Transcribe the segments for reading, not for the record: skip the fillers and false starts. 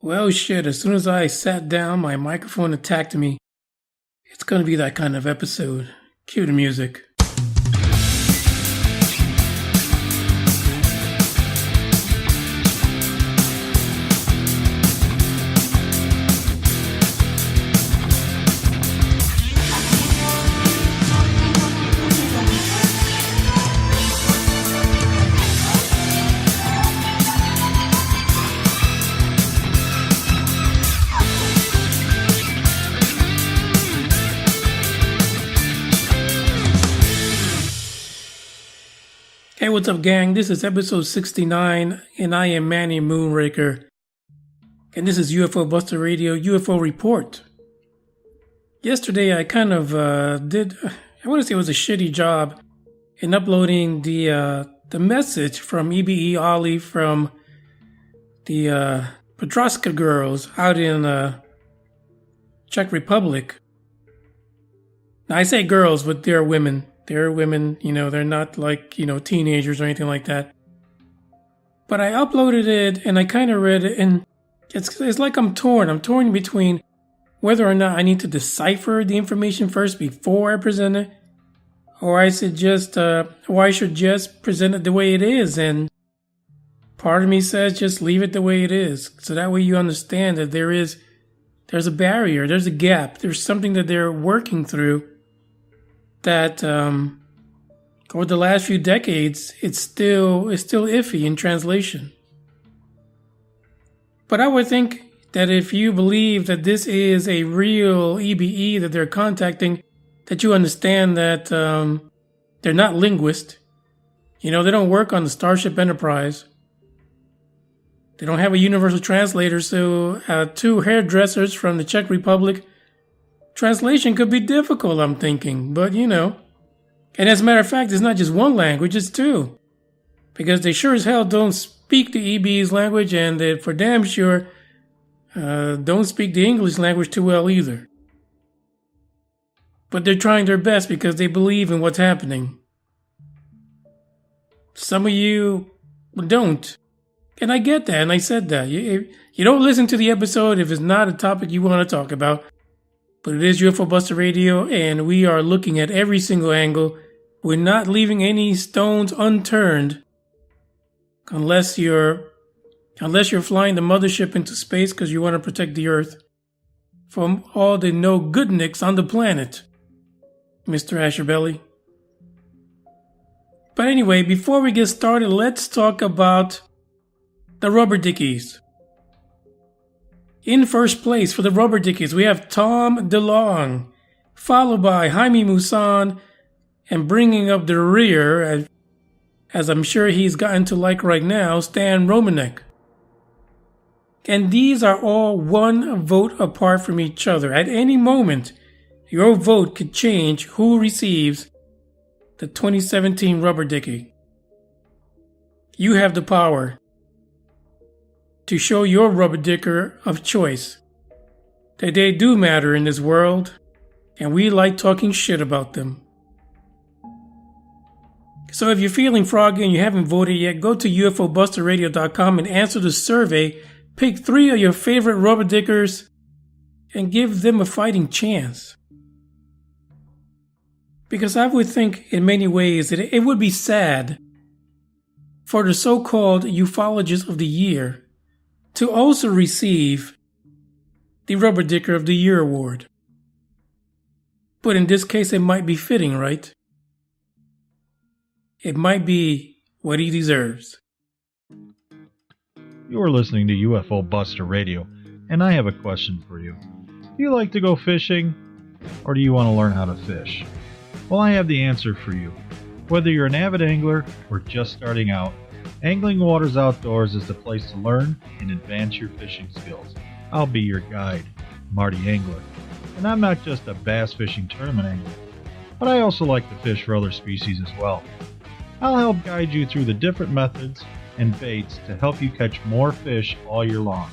Well, shit, as soon as I sat down, my microphone attacked me. It's gonna be that kind of episode. Cue the music. Hey, what's up, gang? This is episode 69, and I am Manny Moonraker. And this is UFO Buster Radio UFO Report. Yesterday, I kind of I want to say it was a shitty job in uploading the message from EBE Ollie from the Petroska girls out in Czech Republic. Now, I say girls, but they're women. They're women, they're not like, teenagers or anything like that. But I uploaded it and I kind of read it, and it's like I'm torn. I'm torn between whether or not I need to decipher the information first before I present it, or I should just present it the way it is. And part of me says just leave it the way it is, so that way you understand that there's a barrier, there's a gap, there's something that they're working through. That over the last few decades, it's still iffy in translation. But I would think that if you believe that this is a real EBE that they're contacting, that you understand that they're not linguists. They don't work on the Starship Enterprise. They don't have a universal translator, so two hairdressers from the Czech Republic, translation could be difficult, I'm thinking, but And as a matter of fact, it's not just one language, it's two. Because they sure as hell don't speak the EBE's language, and they for damn sure don't speak the English language too well either. But they're trying their best because they believe in what's happening. Some of you don't. And I get that, and I said that. You don't listen to the episode if it's not a topic you want to talk about. But it is UFO Buster Radio, and we are looking at every single angle. We're not leaving any stones unturned, unless you're flying the mothership into space because you want to protect the Earth from all the no-goodniks on the planet, Mr. Asherbelly. But anyway, before we get started, let's talk about the rubber dickies. In first place for the rubber dickies, we have Tom DeLong, followed by Jaime Musan, and bringing up the rear, as I'm sure he's gotten to like right now, Stan Romanek. And these are all one vote apart from each other. At any moment, your vote could change who receives the 2017 rubber dickie. You have the power to show your rubber dicker of choice that they do matter in this world, and we like talking shit about them. So if you're feeling froggy and you haven't voted yet, go to ufobusterradio.com and answer the survey. Pick 3 of your favorite rubber dickers and give them a fighting chance. Because I would think in many ways that it would be sad for the so-called ufologist of the year to also receive the Rubber Dicker of the Year award. But in this case, it might be fitting, right? It might be what he deserves. You're listening to UFO Buster Radio, and I have a question for you. Do you like to go fishing, or do you want to learn how to fish? Well, I have the answer for you. Whether you're an avid angler or just starting out, Angling Waters Outdoors is the place to learn and advance your fishing skills. I'll be your guide, Marty Angler. And I'm not just a bass fishing tournament angler, but I also like to fish for other species as well. I'll help guide you through the different methods and baits to help you catch more fish all year long.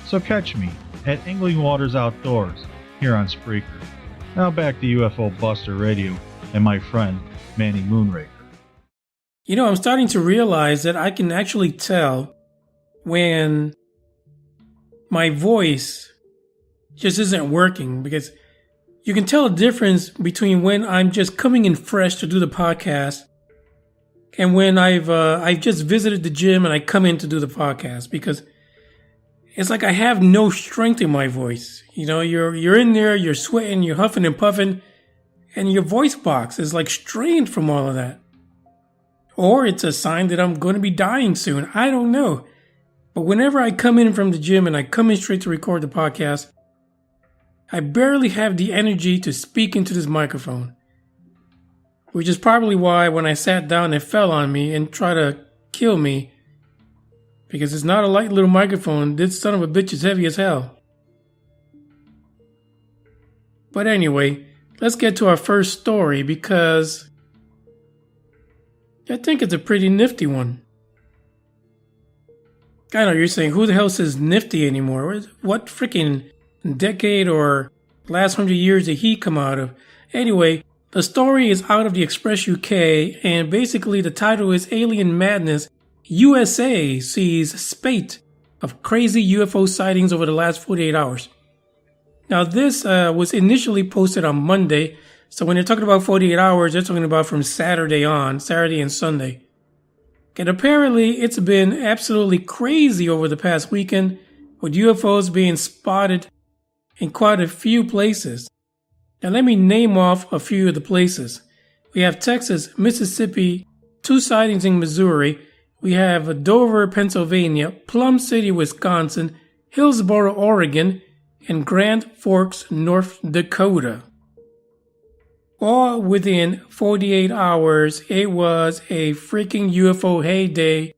So catch me at Angling Waters Outdoors here on Spreaker. Now back to UFO Buster Radio and my friend Manny Moonraker. I'm starting to realize that I can actually tell when my voice just isn't working, because you can tell a difference between when I'm just coming in fresh to do the podcast and when I've just visited the gym and I come in to do the podcast, because it's like I have no strength in my voice. You know, you're in there, you're sweating, you're huffing and puffing, and your voice box is like strained from all of that. Or it's a sign that I'm going to be dying soon. I don't know. But whenever I come in from the gym and I come in straight to record the podcast, I barely have the energy to speak into this microphone. Which is probably why when I sat down, it fell on me and tried to kill me. Because it's not a light little microphone. This son of a bitch is heavy as hell. But anyway, let's get to our first story, because I think it's a pretty nifty one. I know you're saying, who the hell says nifty anymore? What freaking decade or last 100 years did he come out of? Anyway, the story is out of the Express UK, and basically the title is Alien Madness. USA sees spate of crazy UFO sightings over the last 48 hours. Now this was initially posted on Monday, so when they're talking about 48 hours, they're talking about from Saturday and Sunday. And apparently it's been absolutely crazy over the past weekend, with UFOs being spotted in quite a few places. Now let me name off a few of the places. We have Texas, Mississippi, 2 sightings in Missouri. We have Dover, Pennsylvania, Plum City, Wisconsin, Hillsboro, Oregon, and Grand Forks, North Dakota. All within 48 hours, it was a freaking UFO heyday.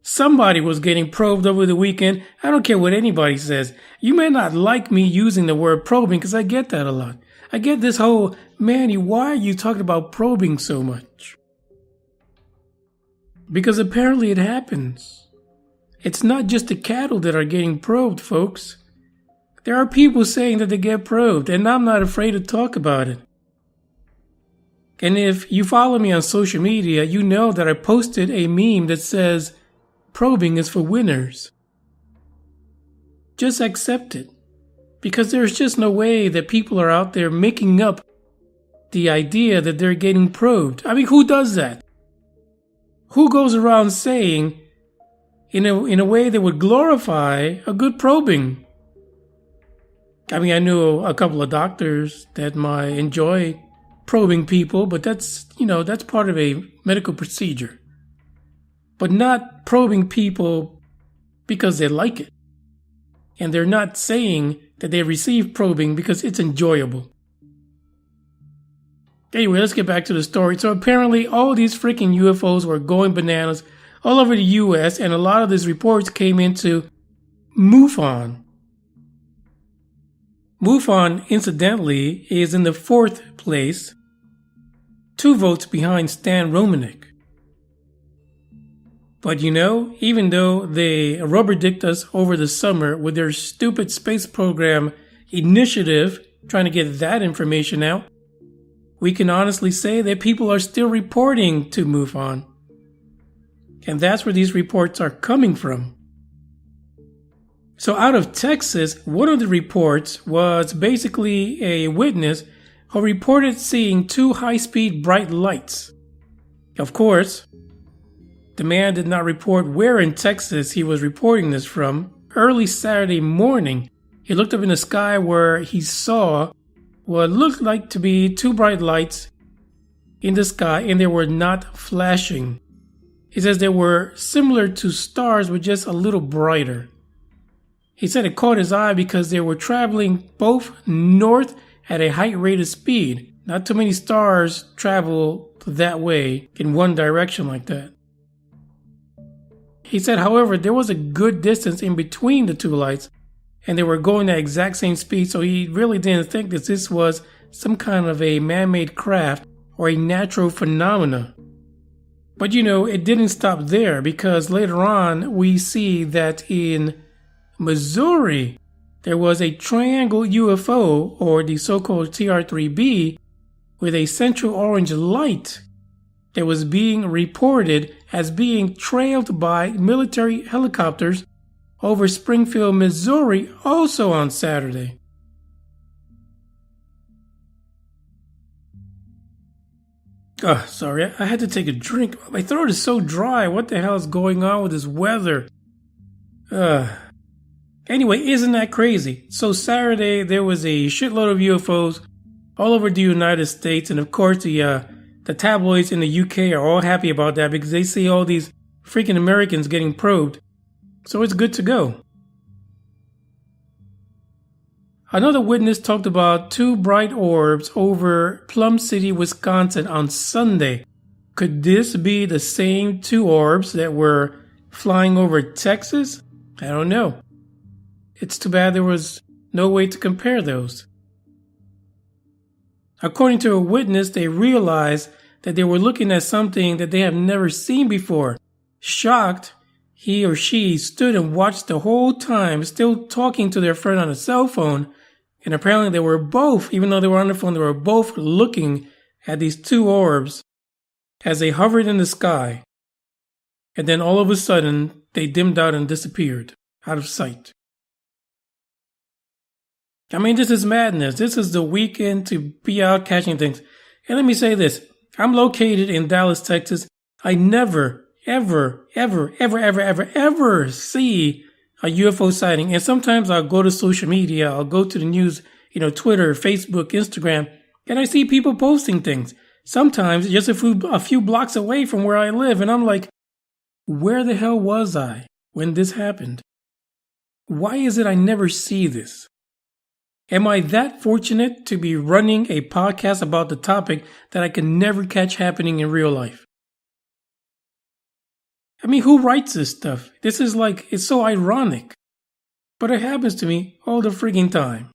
Somebody was getting probed over the weekend. I don't care what anybody says. You may not like me using the word probing, because I get that a lot. I get this whole, Manny, why are you talking about probing so much? Because apparently it happens. It's not just the cattle that are getting probed, folks. There are people saying that they get probed, and I'm not afraid to talk about it. And if you follow me on social media, you know that I posted a meme that says, probing is for winners. Just accept it. Because there's just no way that people are out there making up the idea that they're getting probed. I mean, who does that? Who goes around saying, in a way that would glorify a good probing? I mean, I know a couple of doctors that might enjoy probing people, but that's part of a medical procedure. But not probing people because they like it. And they're not saying that they receive probing because it's enjoyable. Anyway, let's get back to the story. So apparently all these freaking UFOs were going bananas all over the US, and a lot of these reports came into MUFON. MUFON, incidentally, is in the 4th place, 2 votes behind Stan Romanek. But even though they rubber-dicked us over the summer with their stupid space program initiative, trying to get that information out, we can honestly say that people are still reporting to MUFON. And that's where these reports are coming from. So out of Texas, one of the reports was basically a witness who reported seeing 2 high-speed bright lights. Of course, the man did not report where in Texas he was reporting this from. Early Saturday morning, he looked up in the sky where he saw what looked like to be 2 bright lights in the sky, and they were not flashing. He says they were similar to stars, but just a little brighter. He said it caught his eye because they were traveling both north at a high rate of speed. Not too many stars travel that way in one direction like that. He said, however, there was a good distance in between the 2 lights, and they were going at exact same speed, so he really didn't think that this was some kind of a man-made craft or a natural phenomena. But it didn't stop there, because later on we see that in Missouri there was a triangle UFO, or the so-called TR-3B, with a central orange light that was being reported as being trailed by military helicopters over Springfield, Missouri, also on Saturday. Oh, sorry, I had to take a drink. My throat is so dry. What the hell is going on with this weather? Anyway, isn't that crazy? So Saturday, there was a shitload of UFOs all over the United States. And of course, the tabloids in the UK are all happy about that because they see all these freaking Americans getting probed. So it's good to go. Another witness talked about 2 bright orbs over Plum City, Wisconsin on Sunday. Could this be the same 2 orbs that were flying over Texas? I don't know. It's too bad there was no way to compare those. According to a witness, they realized that they were looking at something that they have never seen before. Shocked, he or she stood and watched the whole time, still talking to their friend on a cell phone. And apparently they were both, even though they were on the phone, they were both looking at these 2 orbs as they hovered in the sky. And then all of a sudden, they dimmed out and disappeared out of sight. I mean, this is madness. This is the weekend to be out catching things. And let me say this. I'm located in Dallas, Texas. I never, ever see a UFO sighting. And sometimes I'll go to social media. I'll go to the news, Twitter, Facebook, Instagram, and I see people posting things. Sometimes just a few blocks away from where I live. And I'm like, where the hell was I when this happened? Why is it I never see this? Am I that fortunate to be running a podcast about the topic that I can never catch happening in real life? I mean, who writes this stuff? This is it's so ironic. But it happens to me all the freaking time.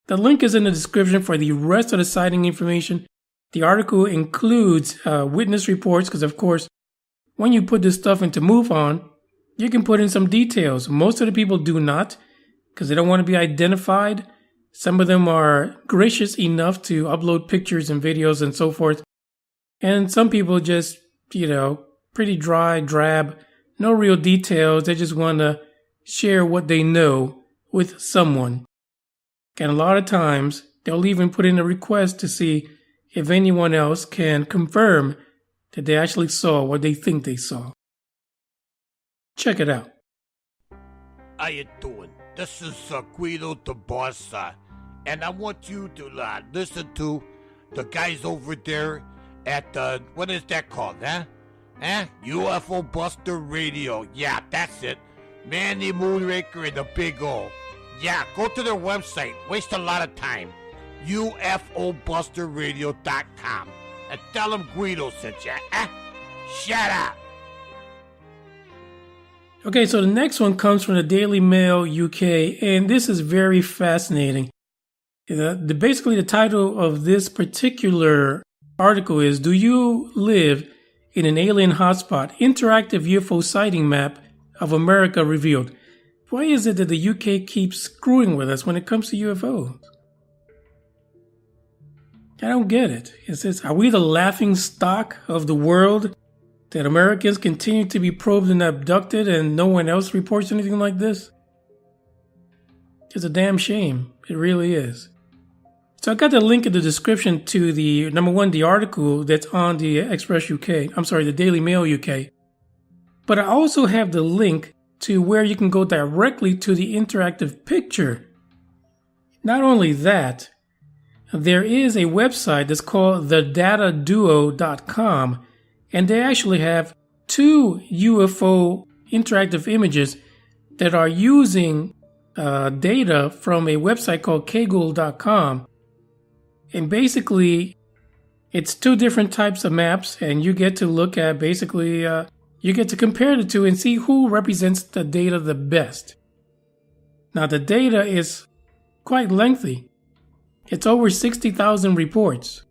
The link is in the description for the rest of the sighting information. The article includes witness reports because, of course, when you put this stuff into MUFON, you can put in some details. Most of the people do not, because they don't want to be identified. Some of them are gracious enough to upload pictures and videos and so forth. And some people just, pretty dry, drab, no real details. They just want to share what they know with someone. And a lot of times, they'll even put in a request to see if anyone else can confirm that they actually saw what they think they saw. Check it out. How you doing? This is Guido the boss, and I want you to listen to the guys over there at what is that called, huh? UFO Buster Radio. Yeah, that's it. Manny Moonraker and the Big O. Yeah, go to their website. Waste a lot of time. UFOBusterRadio.com. And tell them Guido sent you. Shut up. Okay, so the next one comes from the Daily Mail UK, and this is very fascinating. Basically, the title of this particular article is, Do You Live in an Alien Hotspot? Interactive UFO Sighting Map of America Revealed. Why is it that the UK keeps screwing with us when it comes to UFOs? I don't get it. It says, are we the laughing stock of the world? That Americans continue to be probed and abducted and no one else reports anything like this? It's a damn shame. It really is. So I got the link in the description to the article that's on the the Daily Mail UK. But I also have the link to where you can go directly to the interactive picture. Not only that, there is a website that's called thedataduo.com. And they actually have 2 UFO interactive images that are using data from a website called kaggle.com. And basically, it's 2 different types of maps, and you get to look at you get to compare the 2 and see who represents the data the best. Now, the data is quite lengthy. It's over 60,000 reports.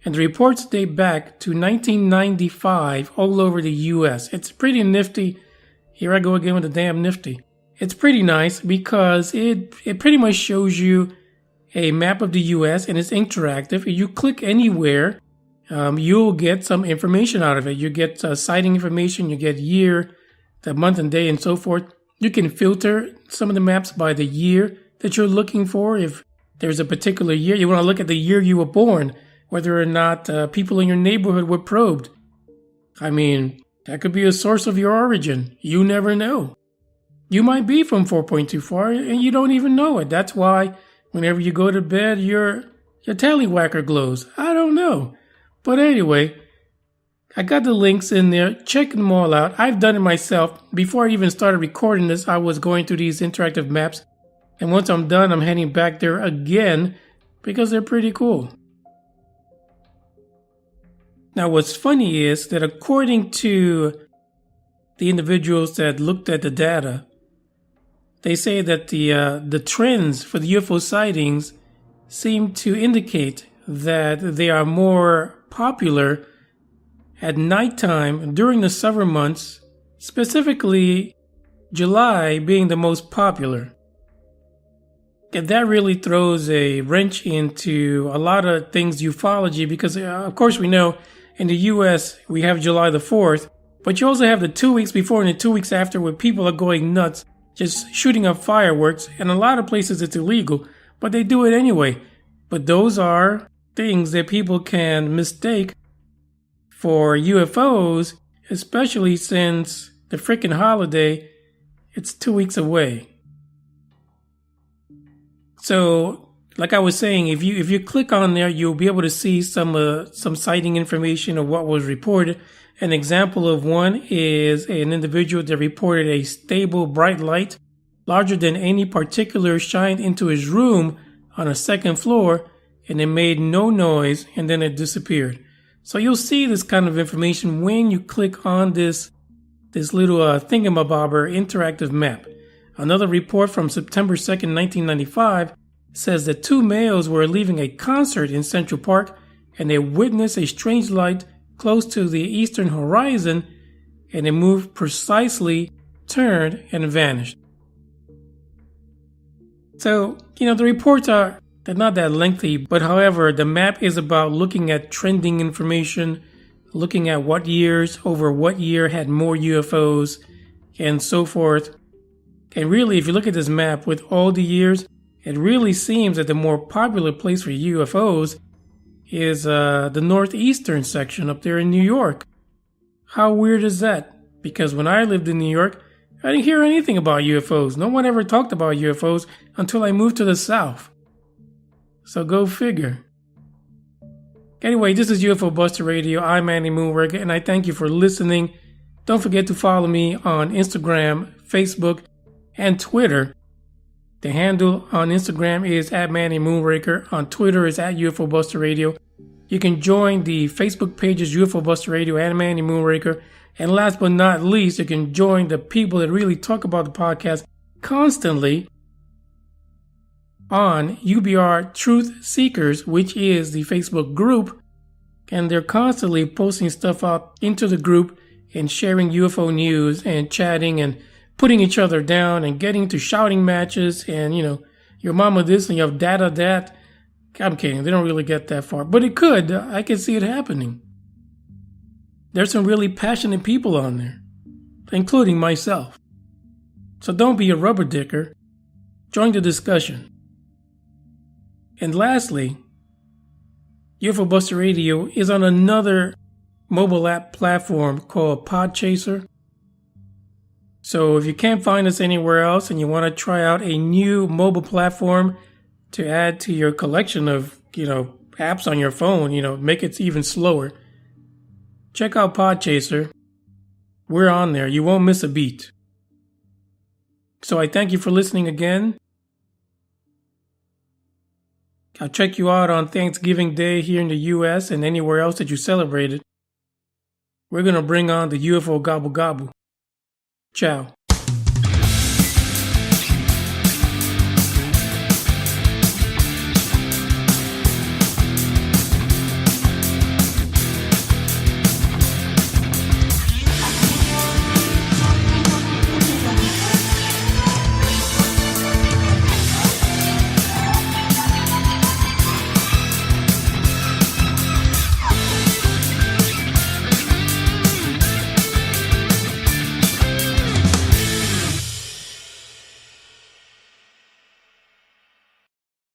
And the reports date back to 1995 all over the US. It's pretty nifty. Here I go again with the damn nifty. It's pretty nice because it pretty much shows you a map of the US and it's interactive. If you click anywhere, you'll get some information out of it. You get sighting information, you get year, the month and day and so forth. You can filter some of the maps by the year that you're looking for. If there's a particular year, you want to look at the year you were born, whether or not people in your neighborhood were probed. I mean, that could be a source of your origin. You never know. You might be from 4.24 and you don't even know it. That's why whenever you go to bed, your tallywhacker glows. I don't know. But anyway, I got the links in there. Check them all out. I've done it myself. Before I even started recording this, I was going through these interactive maps. And once I'm done, I'm heading back there again because they're pretty cool. Now, what's funny is that according to the individuals that looked at the data, they say that the trends for the UFO sightings seem to indicate that they are more popular at nighttime during the summer months, specifically July being the most popular. And that really throws a wrench into a lot of things ufology because, of course, we know in the US we have July the 4th, but you also have the 2 weeks before and the 2 weeks after where people are going nuts, just shooting up fireworks. And a lot of places it's illegal, but they do it anyway. But those are things that people can mistake for UFOs, especially since the freaking holiday, it's 2 weeks away. So, like I was saying, if you click on there, you'll be able to see some sighting information of what was reported. An example of one is an individual that reported a stable bright light larger than any particular shined into his room on a second floor, and it made no noise, and then it disappeared. So you'll see this kind of information when you click on this little thingamabobber interactive map. Another report from September 2nd, 1995 says that two males were leaving a concert in Central Park and they witnessed a strange light close to the eastern horizon, and it moved precisely, turned, and vanished. So, the reports they're not that lengthy, but however, the map is about looking at trending information, looking at what years over what year had more UFOs, and so forth. And really, if you look at this map with all the years, it really seems that the more popular place for UFOs is the northeastern section up there in New York. How weird is that? Because when I lived in New York, I didn't hear anything about UFOs. No one ever talked about UFOs until I moved to the South. So go figure. Anyway, this is UFO Buster Radio. I'm Manny Moonraker, and I thank you for listening. Don't forget to follow me on Instagram, Facebook, and Twitter. The handle on Instagram is @MannyMoonraker. On Twitter is @UFO Buster Radio. You can join the Facebook pages UFO Buster Radio and Manny Moonraker. And last but not least, you can join the people that really talk about the podcast constantly on UBR Truth Seekers, which is the Facebook group. And they're constantly posting stuff out into the group and sharing UFO news and chatting and putting each other down and getting to shouting matches and, your mama this and your dada that. I'm kidding. They don't really get that far. But it could. I can see it happening. There's some really passionate people on there, including myself. So don't be a rubber dicker. Join the discussion. And lastly, UFO Buster Radio is on another mobile app platform called Podchaser. So if you can't find us anywhere else and you want to try out a new mobile platform to add to your collection of, apps on your phone, make it even slower, check out Podchaser. We're on there. You won't miss a beat. So I thank you for listening again. I'll check you out on Thanksgiving Day here in the US and anywhere else that you celebrated. We're going to bring on the UFO Gobble Gobble. Ciao.